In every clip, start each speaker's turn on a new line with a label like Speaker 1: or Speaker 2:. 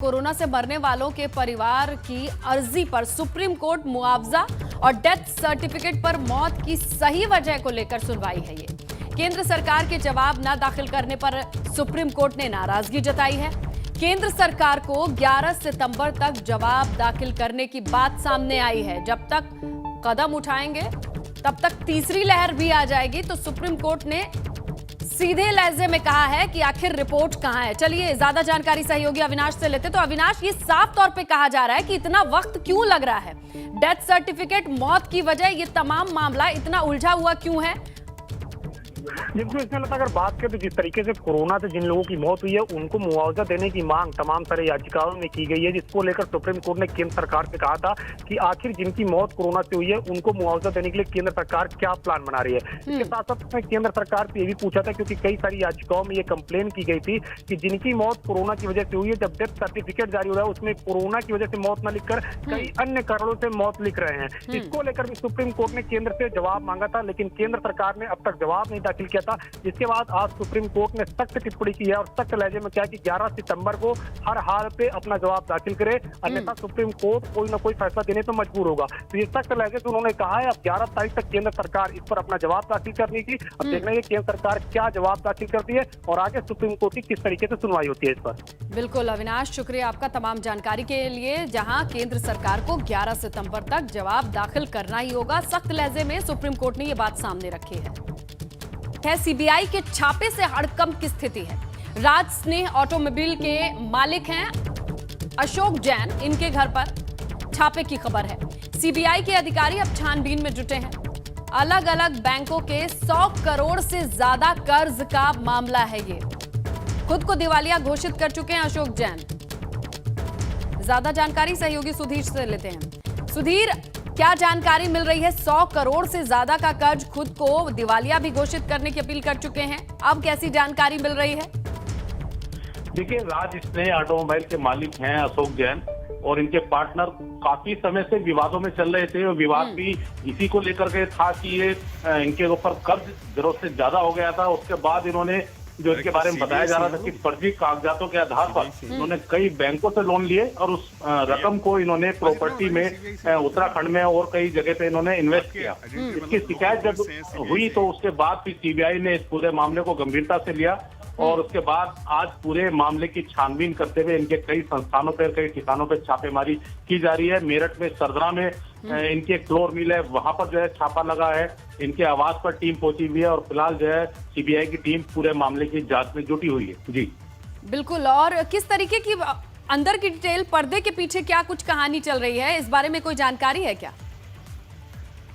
Speaker 1: Corona से मरने वालों के परिवार की अर्जी पर सुप्रीम कोर्ट मुआवजा और डेथ सर्टिफिकेट पर मौत की सही वजह को लेकर सुनवाई है। ये केंद्र सरकार के जवाब न दाखिल करने पर सुप्रीम कोर्ट ने नाराजगी जताई है। केंद्र सरकार को 11 सितंबर तक जवाब दाखिल करने की बात सामने आई है। जब तक कदम उठाएंगे तब तक तीसरी लहर भी आ जाएगी। तो सुप्रीम कोर्ट ने सीधे लहजे में कहा है कि आखिर रिपोर्ट कहां है। चलिए ज्यादा जानकारी सहयोगी अविनाश से लेते। तो अविनाश, ये साफ तौर पे कहा जा रहा है कि इतना वक्त क्यों लग रहा है? डेथ सर्टिफिकेट, मौत की वजह, ये तमाम मामला इतना उलझा हुआ क्यों है?
Speaker 2: जिनको इसमें लगता अगर बात करें तो जिस तरीके से कोरोना से जिन लोगों की मौत हुई है उनको मुआवजा देने की मांग तमाम सारे याचिकाओं में की गई है, जिसको लेकर सुप्रीम कोर्ट ने केंद्र सरकार से कहा था कि आखिर जिनकी मौत कोरोना से हुई है उनको मुआवजा देने के लिए केंद्र सरकार क्या प्लान बना रही है। इसके साथ साथ उसने केंद्र सरकार से ये भी पूछा था, क्योंकि कई सारी याचिकाओं में ये कंप्लेन की गई थी कि जिनकी मौत कोरोना की वजह से हुई है, जब डेथ सर्टिफिकेट जारी हो रहा है उसमें कोरोना की वजह से मौत न लिखकर कई अन्य कारणों से मौत लिख रहे हैं। इसको लेकर भी सुप्रीम कोर्ट ने केंद्र से जवाब मांगा था, लेकिन केंद्र सरकार ने अब तक जवाब नहीं दाखिल किया था। जिसके बाद आज सुप्रीम कोर्ट ने सख्त टिप्पणी की है और सख्त लहजे में क्या कि 11 सितंबर को हर हाल पे अपना जवाब दाखिल करे, अन्यथा सुप्रीम कोर्ट कोई ना कोई फैसला देने तो मजबूर होगा। तो ये सख्त लहजे से उन्होंने कहा है अब 11 तारीख तक केंद्र सरकार इस पर अपना जवाब दाखिल करने की। अब देखना है केंद्र सरकार क्या जवाब दाखिल करती है और आगे सुप्रीम कोर्ट की किस तरीके से सुनवाई होती है इस पर।
Speaker 1: बिल्कुल अविनाश, शुक्रिया आपका तमाम जानकारी के लिए। जहां केंद्र सरकार को 11 सितंबर तक जवाब दाखिल करना ही होगा, सख्त लहजे में सुप्रीम कोर्ट ने ये बात सामने रखी है। सीबीआई के छापे से हड़कंप की स्थिति है। राज स्नेह ऑटोमोबाइल के मालिक हैं अशोक जैन, इनके घर पर छापे की खबर है। सीबीआई के अधिकारी अब छानबीन में जुटे हैं। अलग अलग बैंकों के 100 करोड़ से ज्यादा कर्ज का मामला है। ये खुद को दिवालिया घोषित कर चुके हैं अशोक जैन। ज्यादा जानकारी सहयोगी सुधीर से लेते हैं। सुधीर, क्या जानकारी मिल रही है? 100 करोड़ से ज्यादा का कर्ज, खुद को दिवालिया भी घोषित करने की अपील कर चुके हैं। अब कैसी जानकारी मिल रही है?
Speaker 3: देखिए, राज स्नेह ऑटोमोबाइल के मालिक हैं अशोक जैन और इनके पार्टनर काफी समय से विवादों में चल रहे थे और विवाद भी इसी को लेकर के था कि ये इनके ऊपर कर्ज जरूरत से ज्यादा हो गया था। उसके बाद इन्होंने जो इसके बारे में बताया जा रहा था कि फर्जी कागजातों के आधार पर इन्होंने कई बैंकों से लोन लिए और उस रकम को इन्होंने प्रॉपर्टी में उत्तराखंड में और कई जगह पे इन्होंने इन्वेस्ट किया। इसकी शिकायत जब हुई तो उसके बाद फिर सीबीआई ने इस पूरे मामले को गंभीरता से लिया और उसके बाद आज पूरे मामले की छानबीन करते हुए इनके कई संस्थानों पर, कई ठिकानों पर छापेमारी की जा रही है। मेरठ में, सरदरा में इनकी एक फ्लोर मिल है, वहां पर जो है छापा लगा है। इनके आवास पर टीम पहुंची हुई है और फिलहाल जो है सीबीआई की टीम पूरे मामले की जांच में जुटी हुई है। जी
Speaker 1: बिल्कुल। और किस तरीके की अंदर की डिटेल, पर्दे के पीछे क्या कुछ कहानी चल रही है, इस बारे में कोई जानकारी है क्या?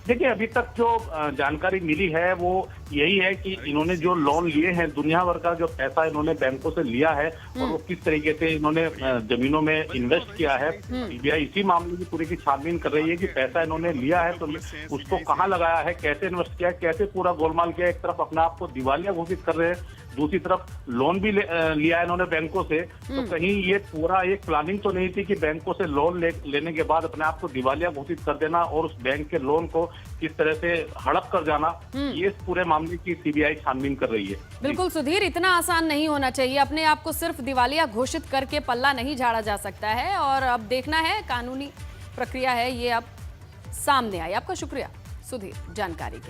Speaker 3: देखिए, अभी तक जो जानकारी मिली है वो यही है कि इन्होंने जो लोन लिए हैं, दुनिया भर का जो पैसा इन्होंने बैंकों से लिया है और वो किस तरीके से इन्होंने जमीनों में इन्वेस्ट किया है। सीबीआई इसी मामले की पूरी की छानबीन कर रही है कि पैसा इन्होंने लिया है तो उसको कहाँ लगाया है, कैसे इन्वेस्ट किया है, कैसे पूरा गोलमाल किया। एक तरफ अपने आप को दिवालिया घोषित कर रहे हैं, दूसरी तरफ लोन भी लिया है इन्होंने बैंकों से। तो कहीं ये पूरा एक प्लानिंग तो नहीं थी कि बैंकों से लोन लेने के बाद अपने आप को दिवालिया घोषित कर देना और उस बैंक के लोन को किस तरह से हड़प कर जाना, ये पूरे मामले की सीबीआई छानबीन कर रही है।
Speaker 1: बिल्कुल सुधीर, इतना आसान नहीं होना चाहिए। अपने आप को सिर्फ दिवालिया घोषित करके पल्ला नहीं झाड़ा जा सकता है और अब देखना है कानूनी प्रक्रिया है ये अब सामने आई। आपका शुक्रिया सुधीर जानकारी के लिए।